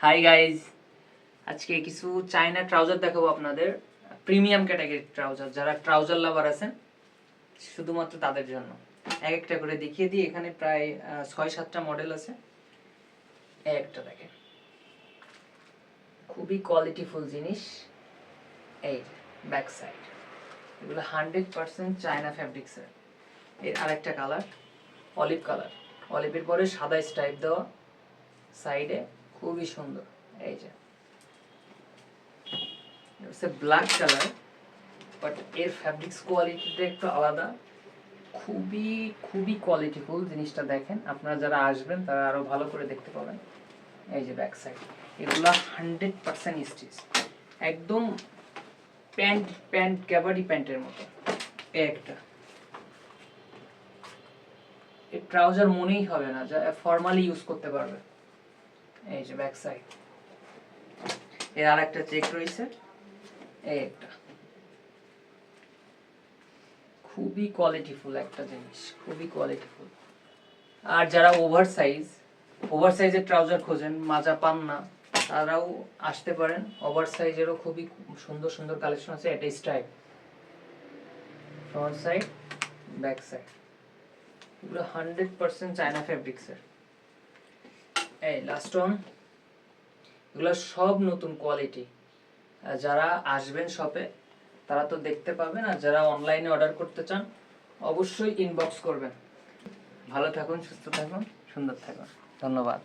Hi guys, আজকে কিছু China trouser দেখাবো আপনাদের। প্রিমিয়াম ক্যাটাগরির ট্রাউজার, যারা ট্রাউজার লাভার আছেন শুধুমাত্র তাদের জন্য এক একটা করে দেখিয়ে দিই। এখানে প্রায় 6-7টা মডেল আছে। একটা দেখেন, খুবই কোয়ালিটিফুল জিনিস। এই ব্যাক সাইড, এগুলো 100% চায়না ফ্যাব্রিক্সের। এর আরেকটা কালার অলিভ কালার, অলিভের পরে সাদা স্ট্রাইপ দেওয়া সাইডে, খুবই সুন্দর। এই যে ব্ল্যাক কালার, বাট এর ফ্যাব্রিক্স কোয়ালিটিটা একটু আলাদা। খুবই খুবই কোয়ালিটিফুল জিনিসটা। দেখেন, আপনারা যারা আসবেন তারা আরো ভালো করে দেখতে পাবেন। এই যে ব্যাক সাইড, এগুলা 100% স্টিচ, একদম প্যান্ট প্যান্ট ক্যাবাডি প্যান্টের মতো। একটা এই ট্রাউজার মনেই হবে না, যা ফর্মালি ইউজ করতে পারবে। এই যে ব্যাক সাইড, এর আর একটা চেক রয়েছে। এই একটা খুবই কোয়ালিটিফুল একটা জিনিস, খুবই কোয়ালিটিফুল। আর যারা ওভার সাইজের ট্রাউজার খোঁজেন, মাজা পান না, তারাও আসতে পারেন। ওভার সাইজেরও খুবই সুন্দর সুন্দর কালেকশন আছে। এটা stripe, front side, back side, এগুলো 100% চায়না ফ্যাব্রিক্সের। এই লাস্ট ওয়ান, এগুলো সব নতুন কোয়ালিটি। যারা আসবেন শপে তারা তো দেখতে পাবেন, আর যারা অনলাইনে অর্ডার করতে চান অবশ্যই ইনবক্স করবেন। ভালো থাকুন, সুস্থ থাকুন, সুন্দর থাকুন। ধন্যবাদ।